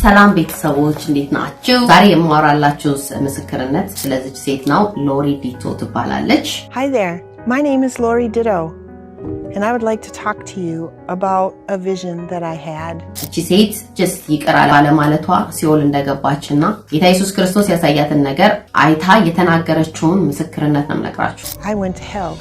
ሰላም ቤተሰቦች እንዴት ናችሁ? ዛሬ የማወራላችሁ ምስክርነት ስለዚህ ሴት ነው። ሎሪ ዲቶ ትባላለች። Hi there. My name is Lori Ditto. And I would like to talk to you about a vision that I had. እቺ ሴት just ይቀራል ባለማለቷ ሲኦል እንደገባችና ጌታ ኢየሱስ ክርስቶስ ያሳያትን ነገር አይታ የተናገረችውን ምስክርነት ነው የምነግራችሁ። I went to hell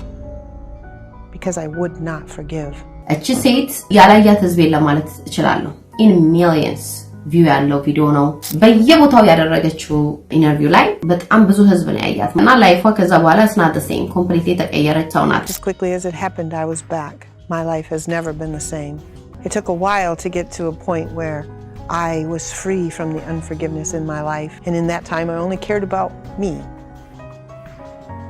because I would not forgive. እቺ ሴት ያላያት ህዝብ ለማለት እችላለሁ። In millions ቪው ያለው ቪዲዮ ነው። በየቦታው ያደረገችው ኢንተርቪው ላይ በጣም ብዙ ህዝብ ነው ያያት እና ላይፏ ከዛ በኋላ it's not the same completely ተቀየረች ሰው ናት። As quickly as it happened, I was back. My life has never been the same. It took a while to get to a point where I was free from the unforgiveness in my life. And in that time, I only cared about me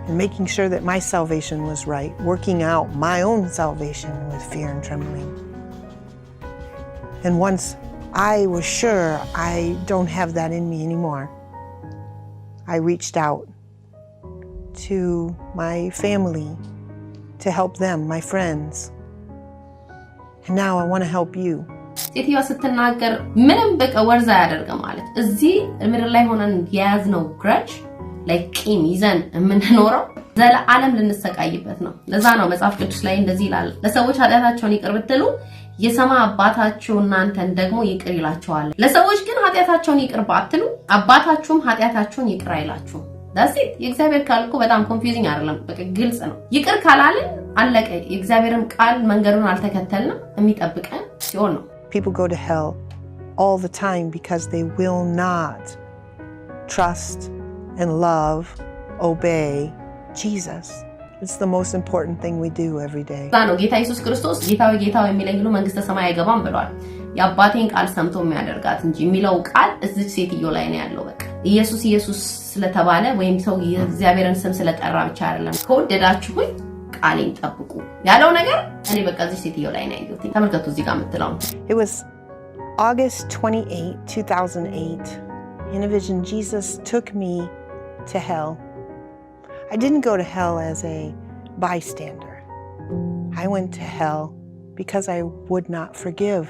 and making sure that my salvation was right, working out my own salvation with fear and trembling. And once I was sure I don't have that in me anymore, I reached out to my family to help them, my friends. And now I want to help you. ሴትዮዋ ስትናገር ምንም በቃ ወርዛ ያደርገ ማለት እዚህ ምድር ላይ ሆነን ያዝነው ግረጅ like ቂም ይዘን የምንኖረው ዘለዓለም ልንሰቃይበት ነው። ለዛ ነው መጽሐፍ ቅዱስ ላይ እንደዚህ ይላል፣ ለሰዎች ኃጢአታቸውን ይቅር ብትሉ የሰማይ አባታችሁ እናንተን ደግሞ ይቅር ይላችኋል። ለሰዎች ግን ኃጢአታቸውን ይቅር ባትሉ አባታችሁም ኃጢአታቸውን ይቅር አይላችሁም። that's it። የእግዚአብሔር ቃል እኮ በጣም ኮንፊውዚንግ አይደለም፣ በቃ ግልጽ ነው። ይቅር ካላልን አለቀ። የእግዚአብሔርን ቃል መንገዱን አልተከተልንም፣ የሚጠብቀን ሲሆን ነው። People go to hell all the time because they will not trust and love, obey Jesus. It's the most important thing we do every day. ታኖ ጌታ ኢየሱስ ክርስቶስ ጌታው የሚለኝ ሁሉ መንግስተ ሰማይ አይገባም ብሏል። የአባቴን ቃል ሰምቶ የሚያደርጋት እንጂ የሚለው ቃል እዚህ ሴትዮ ላይ ነው ያለው። በቃ ኢየሱስ ስለተባለ ወይም ሰው የእግዚአብሔርን ስም ስለጠራ ብቻ አይደለም። ከወደዳችሁኝ ቃሌን ጠብቁ ያለው ነገር እኔ በቃ እዚህ ሴትዮ ላይ ነው ያየሁት። ተመልከቱ እዚህ ጋር የምትለው It was August 28, 2008. In a vision, Jesus took me to hell. I didn't go to hell as a bystander. I went to hell because I would not forgive.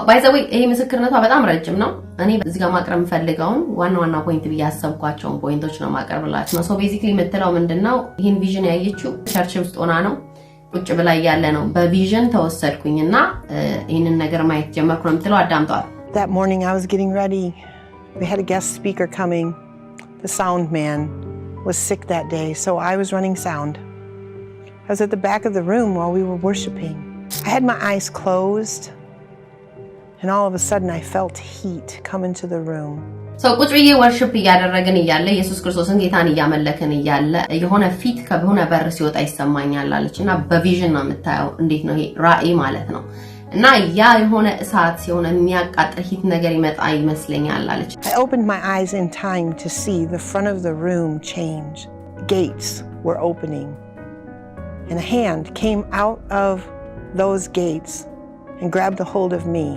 By the way, ይሄ ምስክርነቷ በጣም ረጅም ነው። እኔ እዚህ ጋር ማቅረብ ፈልገውን ዋና ፖይንት ብያሰብኳቸውን ፖይንቶች ነው ማቀርብላችሁ ነው። ሶ ቤዚክሊ የምትለው ምንድነው? ይሄን ቪዥን ያየችው ቸርች ውስጥ ሆና ነው፣ ቁጭ ብላ ያለ ነው። በቪዥን ተወሰድኩኝና ይሄንን ነገር ማየት ጀመርኩ ነው የምትለው። አዳምጧል። That morning I was getting ready. We had a guest speaker coming. The sound man was sick that day, so I was running sound. I was at the back of the room while we were worshiping. I had my eyes closed, and all of a sudden I felt heat come into the room. So ቁጭ ብዬ ወርሺፕ እያደረግን እያለ ኢየሱስ ክርስቶስን ጌታን እያመለክን እያለ የሆነ ፊት ከሆነ በር ሲወጣ ይሰማኛል አለችና በቪዥን ነው የምታየው። እንዴት ነው ይሄ? ራእይ ማለት ነው። እና ያ የሆነ እሳት ሲሆን የሚያቃጥል ሂት ነገር ይመጣ ይመስለኛል አለች። I opened my eyes in time to see the front of the room change. Gates were opening, and a hand came out of those gates and grabbed a hold of me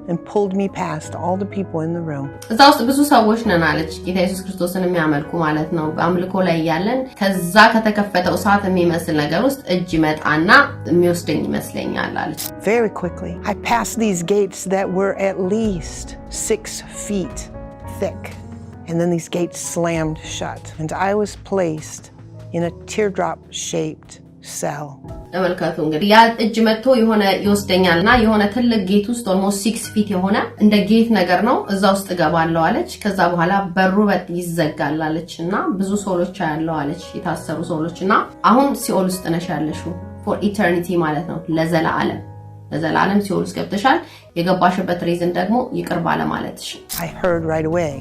and pulled me past all the people in the room. እዛ ውስጥ ብዙ ሰዎች ነን አለች። ጌታ ኢየሱስ ክርስቶስን የሚያመልኩ ማለት ነው። በአምልኮ ላይ ያለን ከዛ ከተከፈተው እሳት የሚመስል ነገር ውስጥ እጅ መጣና የሚወስደኝ ይመስለኛል አለች። Very quickly, I passed these gates that were at least 6 feet thick. And then these gates slammed shut. And I was placed in a teardrop-shaped cell. ተመልከቱ እንግዲህ ያ እጅ መጥቶ የሆነ ይወስደኛልና የሆነ ትልቅ ጌት ውስጥ almost 6 feet የሆነ እንደ ጌት ነገር ነው። እዛ ውስጥ ገባለው አለች። ከዛ በኋላ በሩ ይዘጋል አለችና ብዙ ሶሎች ያለው አለች፣ የታሰሩ ሶሎችና አሁን ሲኦል ውስጥ ነሽ ያለሽው for eternity ማለት ነው። ለዘላለም ሲኦል ውስጥ ገብተሻል። የገባሽበት ሪዝን ደግሞ ይቅር ባለ ማለትሽ። I heard right away,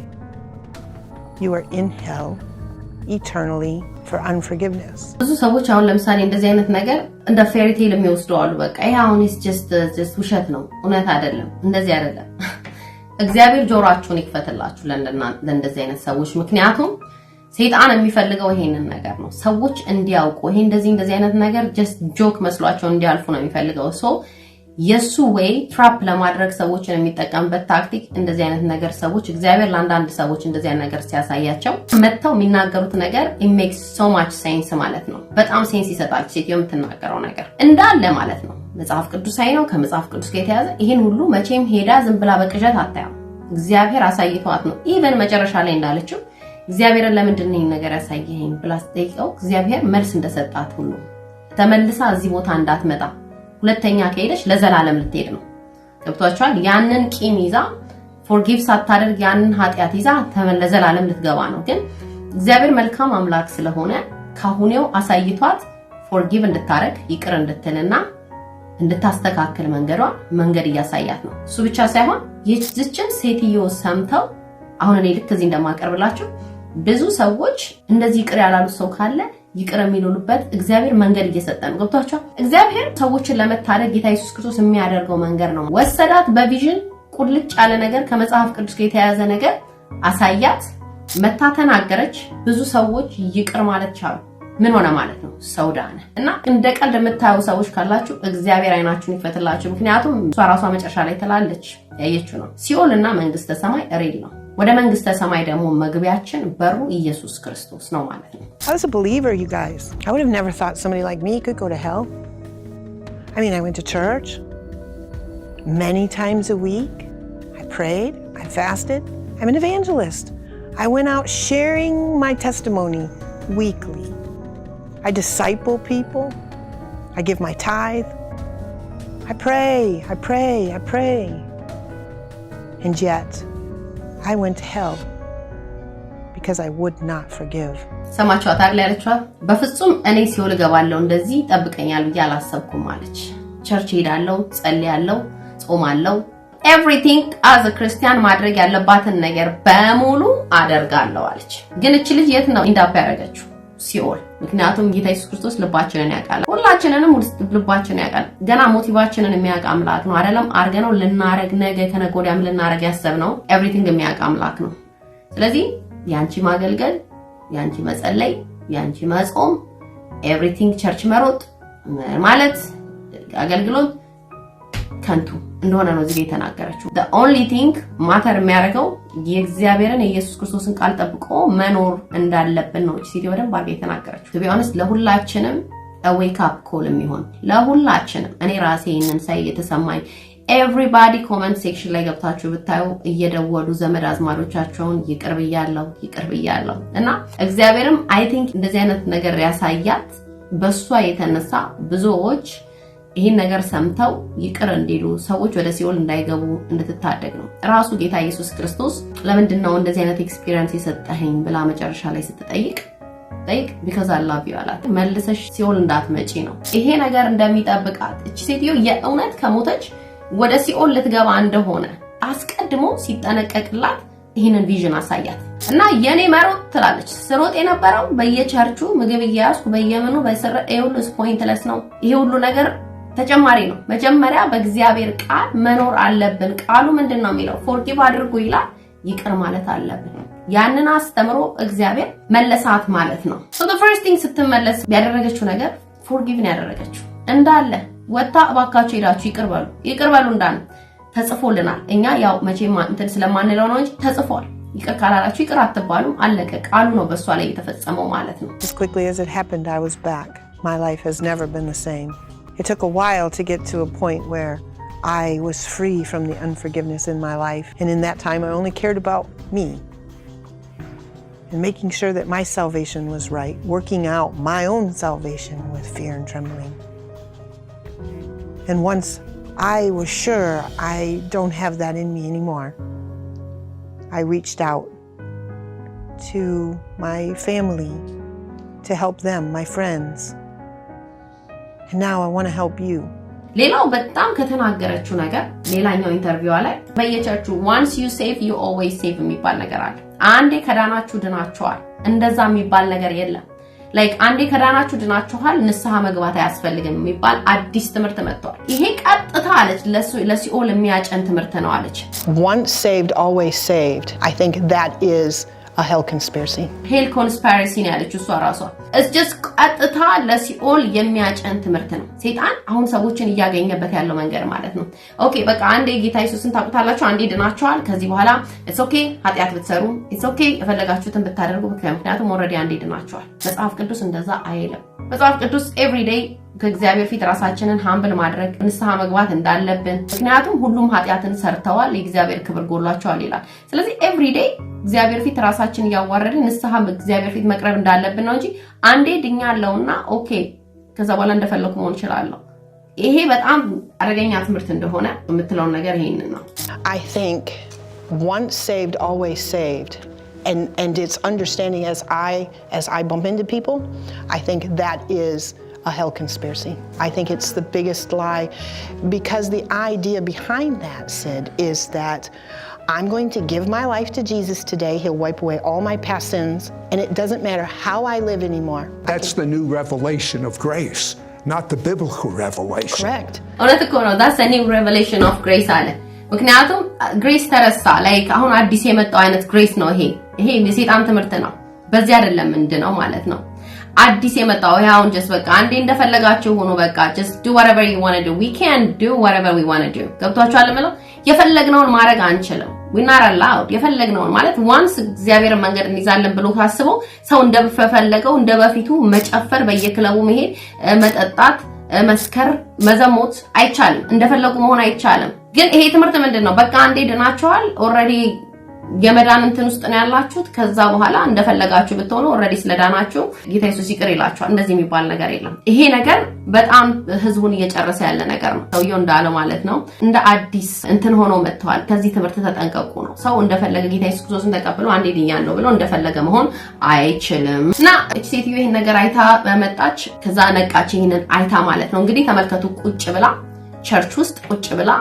you are in hell eternally for unforgiveness. ብዙ ሰዎች አሁን ለምሳሌ እንደዚህ አይነት ነገር እንደ ፌሪ ቴል የሚወስደው አሉ። በቃ ይሄ አሁን is just ውሸት ነው፣ እውነት አይደለም፣ እንደዚህ አይደለም። እግዚአብሔር ጆሮአችሁን ይክፈትላችሁ ለእንደዚህ አይነት ሰዎች። ምክንያቱም ሰይጣን የሚፈልገው ይሄንን ነገር ነው፣ ሰዎች እንዲያውቁ ይሄ እንደዚህ አይነት ነገር just ጆክ መስሏቸው እንዲያልፉ ነው የሚፈልገው። ሶ የሱ ወይ ትራፕ ለማድረግ ሰዎችን የሚጠቀምበት ታክቲክ እንደዚህ አይነት ነገር ሰዎች እግዚአብሔር ለአንዳንድ ሰዎች እንደዚህ አይነት ነገር ሲያሳያቸው መተው የሚናገሩት ነገር it makes so much sense ማለት ነው። በጣም ሴንስ ይሰጣል ሴትዮ የምትናገረው ነገር እንዳለ ማለት ነው። መጽሐፍ ቅዱሳዊ ነው፣ ከመጽሐፍ ቅዱስ ጋር የተያዘ ይሄን ሁሉ መቼም ሄዳ ዝም ብላ በቅዠት አታየው። እግዚአብሔር አሳይቷት ነው። ኢቨን መጨረሻ ላይ እንዳለችው እግዚአብሔርን ለምንድን ነው ይሄን ነገር ያሳየኸኝ ብላ ስትጠይቀው እግዚአብሔር መልስ እንደሰጣት ሁሉ ተመልሳ እዚህ ቦታ እንዳትመጣ ሁለተኛ ከሄደች ለዘላለም ልትሄድ ነው። ገብቷችኋል? ያንን ቂም ይዛ ፎርጊቭ ሳታደርግ ያንን ኃጢያት ይዛ ለዘላለም ልትገባ ነው። ግን እግዚአብሔር መልካም አምላክ ስለሆነ ካሁኔው አሳይቷት ፎርጊቭ እንድታረግ ይቅር እንድትልና እንድታስተካክል መንገድ እያሳያት ነው። እሱ ብቻ ሳይሆን የዚችን ሴትዮ ሰምተው አሁን እኔ ልክ እዚህ እንደማቀርብላችሁ ብዙ ሰዎች እንደዚህ ይቅር ያላሉ ሰው ካለ ይቅር የሚሉበት እግዚአብሔር መንገድ እየሰጠ ነው። ገብቷችኋል? እግዚአብሔር ሰዎችን ለመታደግ ጌታ ኢየሱስ ክርስቶስ የሚያደርገው መንገድ ነው። ወሰዳት በቪዥን ቁልጭ ያለ ነገር ከመጽሐፍ ቅዱስ ጋር የተያያዘ ነገር አሳያት፣ መታ ተናገረች። ብዙ ሰዎች ይቅር ማለት ቻሉ። ምን ሆነ ማለት ነው? ሰው ዳነ። እና እንደ ቀልድ የምታዩ ሰዎች ካላችሁ እግዚአብሔር አይናችሁን ይፈትላችሁ። ምክንያቱም እሷ ራሷ መጨረሻ ላይ ትላለች፣ ያየችው ነው። ሲኦልና መንግስተ ሰማይ ሬል ነው። ወደ መንግስተ ሰማይ ደግሞ መግቢያችን በሩ ኢየሱስ ክርስቶስ ነው ማለት ነው። I was a believer, you guys. I would have never thought somebody like me could go to hell. I mean, I went to church many times a week. I prayed, I fasted. I'm an evangelist. I went out sharing my testimony weekly. I disciple people. I give my tithe. I pray. And yet, I went to hell because I would not forgive. ሰማችኋት አይደል ያለችው? በፍጹም እኔ ሲኦል እገባለሁ እንደዚህ ጠብቀኛል ብዬ አላሰብኩም አለች። ቸርች ሄዳለሁ፣ ጸልያለሁ፣ ጾማለሁ፣ everything as a Christian ማድረግ ያለባትን ነገር በሙሉ አደርጋለሁ አለች። ግን እቺ ልጅ የት ነው ኢንዳፕ ያደረገችው? ሲኦል። ምክንያቱም ጌታ ኢየሱስ ክርስቶስ ልባችንን ያውቃል። ሁላችንንም ልባችንን ያውቃል። ገና ሞቲቫችንን የሚያውቅ አምላክ ነው አይደለም? አርገነው ልናረግ ነገ ከነገ ወዲያም ልናረግ ያሰብነው everything የሚያውቅ አምላክ ነው። ስለዚህ ያንቺ ማገልገል፣ ያንቺ መጸለይ፣ ያንቺ መጾም፣ everything ቸርች መሮጥ ማለት አገልግሎት ከንቱ እንደሆነ ነው እዚህ የተናገረችው። the only thing ማተር የሚያደርገው የእግዚአብሔርን የኢየሱስ ክርስቶስን ቃል ጠብቆ መኖር እንዳለብን ነው ሲቲ በደንብ አድርጋ የተናገረችው። to be honest ለሁላችንም a wake up call የሚሆን ለሁላችንም እኔ ራሴ ይሄንን ሳይ የተሰማኝ everybody comment section ላይ ገብታችሁ ብታዩ እየደወሉ ዘመድ አዝማዶቻቸውን ይቅር ብያለሁ እና እግዚአብሔርም I think እንደዚህ አይነት ነገር ያሳያት በሷ የተነሳ ብዙዎች ይሄን ነገር ሰምተው ይቅር እንዲሉ ሰዎች ወደ ሲኦል እንዳይገቡ እንድትታደግ ነው። ራሱ ጌታ ኢየሱስ ክርስቶስ ለምንድን ነው እንደዚህ አይነት ኤክስፒሪየንስ የሰጠኸኝ ብላ መጨረሻ ላይ ስትጠይቅ because I love you አላት። መልሰሽ ሲኦል እንዳትመጪ ነው። ይሄ ነገር እንደሚጠብቃት እቺ ሴትዮ የእውነት ከሞተች ወደ ሲኦል ልትገባ እንደሆነ አስቀድሞ ሲጠነቀቅላት ይሄንን ቪዥን አሳያት እና የኔ መሮጥ ትላለች። ስሮጥ የነበረው በየቸርቹ ምግብ እያያዝኩ በየምኑ በስረ ኤውልስ ፖይንትለስ ነው። ይሄ ሁሉ ነገር ተጨማሪ ነው። መጀመሪያ በእግዚአብሔር ቃል መኖር አለብን። ቃሉ ምንድነው የሚለው? ፎርጊቭ አድርጉ ይላል። ይቅር ማለት አለብን። ያንን አስተምሮ እግዚአብሔር መለሳት ማለት ነው። so the first thing ስትመለስ ያደረገችው ነገር ፎርጊቭ ነው ያደረገችው። እንዳለ ወጣ እባካችሁ ሄዳችሁ ይቅር በሉ እንዳለ ተጽፎልናል። እኛ ያው መቼም እንትን ስለማንለው ነው እንጂ ተጽፏል። ይቅር ካላላችሁ ይቅር አትባሉም። አለቀ። ቃሉ ነው በሷ ላይ የተፈጸመው ማለት ነው። As quickly as it happened, I was back. My life has never been the same. It took a while to get to a point where I was free from the unforgiveness in my life. And in that time, I only cared about me and making sure that my salvation was right, working out my own salvation with fear and trembling. And once I was sure I don't have that in me anymore, I reached out to my family to help them, my friends. And now I want to help you. ሌላው በጣም ከተናገረችው ነገር ሌላኛው ኢንተርቪው ላይ በየቸርቹ once you save you always save የሚባል ነገር አለ። አንዴ ከዳናችሁ ድናችኋል። እንደዛ የሚባል ነገር የለም። አንዴ ከዳናችሁ ድናችኋል ንስሐ መግባት አያስፈልግም የሚባል አዲስ ትምህርት መጥቷል። ይሄ ቀጥታ አለች ለሲኦል የሚያጨን ትምህርት ነው አለች። Once saved always saved. I think that is a hell conspiracy. Hell conspiracy ነው ያለችው እሷ ራሷ። it's just ቀጥታ ለሲኦል የሚያጨን ትምህርት ነው። ሰይጣን አሁን ሰዎችን እያገኘበት ያለው መንገድ ማለት ነው። ኦኬ በቃ አንዴ ጌታ ኢየሱስን ታውቁታላችሁ፣ አንዴ ድናችኋል፣ ከዚህ በኋላ it's okay ኃጢአት ብትሰሩ it's okay የፈለጋችሁትን ብታደርጉ ምክንያቱም already አንዴ ድናችኋል። መጽሐፍ ቅዱስ እንደዛ አይልም። መጽሐፍ ቅዱስ every day ከእግዚአብሔር ፊት ራሳችንን ሃምብል ማድረግ ንስሐ መግባት እንዳለብን ምክንያቱም ሁሉም ኃጢያትን ሰርተዋል የእግዚአብሔር ክብር ጎሏቸዋል ይላል ስለዚህ ኤቭሪ ዴይ እግዚአብሔር ፊት ራሳችንን ያዋረድን ንስሐ እግዚአብሔር ፊት መቅረብ እንዳለብን ነው እንጂ አንዴ ድኛለውና ኦኬ ከዛ በኋላ እንደፈለኩ መሆን ይችላልው ይሄ በጣም አደገኛ ትምህርት እንደሆነ የምትለው ነገር ይሄንን ነው I think once saved always saved and it's understanding as I bump into people I think that is a hell conspiracy. I think it's the biggest lie because the idea behind that, Sid, is that I'm going to give my life to Jesus today. He'll wipe away all my past sins, and it doesn't matter how I live anymore. That's the new revelation of grace, not the biblical revelation. Correct. That's the new revelation of grace. ምክንያቱም grace ተረሳ like አሁን አዲስ የመጣው አይነት grace ነው ይሄ የሰይጣን ትምህርት ነው በዚህ አይደለም እንደነው ማለት ነው አዲስ የመጣው ያውን just በቃ አንዴ እንደፈለጋችሁ ሆኖ በቃ just do whatever you want to do we can't do whatever we want to do ገብቷችኋል ማለት የፈለግነውን ማድረግ አንችልም we not allowed የፈለግነውን ማለት once እግዚአብሔር መንገድ እንይዛለን ብሎ ታስቦ ሰው እንደፈለገው እንደበፊቱ መጨፈር በየክለቡ መሄድ መጠጣት መስከር መዘሞት አይቻልም እንደፈለጉ መሆን አይቻልም ግን ይሄ ትምህርት ምንድነው በቃ አንዴ ድናችኋል already የመዳን እንትን ውስጥ ነው ያላችሁት ከዛ በኋላ እንደፈለጋችሁ ብትሆኑ already ስለዳናችሁ ጌታ ኢየሱስ ይቅር ይላችኋል እንደዚህ የሚባል ነገር የለም ይሄ ነገር በጣም ህዝቡን እየጨረሰ ያለ ነገር ነው ሰውየው እንዳለው ማለት ነው እንደ አዲስ እንትን ሆኖ መጥቷል ከዚህ ትምህርት ተጠንቀቁ ነው ሰው እንደፈለገ ጌታ ኢየሱስ ክርስቶስን ተቀብሎ አንዴ ድኛለሁ ብሎ እንደፈለገ መሆን አይችልም እና እቺ ሴትዮ ይሄን ነገር አይታ በመጣች ከዛ ነቃች ይሄንን አይታ ማለት ነው እንግዲህ ተመልከቱ ቁጭ ብላ ቸርች ውስጥ ቁጭ ብላ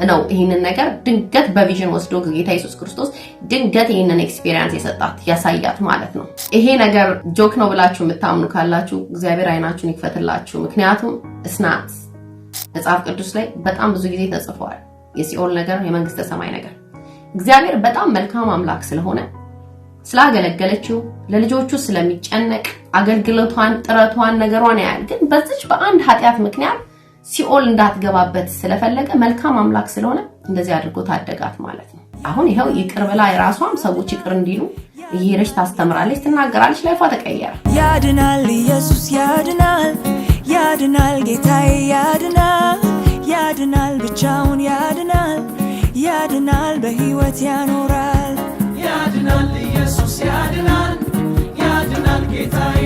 ነው ይሄንን ነገር ድንገት በቪዥን ወስዶ ጌታ ኢየሱስ ክርስቶስ ድንገት ይሄንን ኤክስፒሪየንስ የሰጣት ያሳያት ማለት ነው ይሄ ነገር ጆክ ነው ብላችሁ የምታምኑ ካላችሁ እግዚአብሔር አይናችሁን ይክፈትላችሁ ምክንያቱም እስናት መጽሐፍ ቅዱስ ላይ በጣም ብዙ ጊዜ ተጽፏል የሲኦል ነገር የመንግስተ ሰማይ ነገር እግዚአብሔር በጣም መልካም አምላክ ስለሆነ ስላገለገለችው ለልጆቹ ስለሚጨነቅ አገልግሎቷን ጥረቷን ነገሯን ያያል ግን በዚች በአንድ ኃጢያት ምክንያት ሲኦል እንዳትገባበት ስለፈለገ መልካም አምላክ ስለሆነ እንደዚህ አድርጎ ታደጋት ማለት ነው አሁን ይሄው ይቅር ብላ የራሷም ሰዎች ይቅር እንዲሉ እየሄደች ታስተምራለች ትናገራለች ላይፏ ተቀየረ ያድናል ኢየሱስ ያድናል ያድናል ጌታዬ ያድናል ያድናል ብቻውን ያድናል ያድናል በሕይወት ያኖራል ያድናል ኢየሱስ ያድናል ያድናል ጌታዬ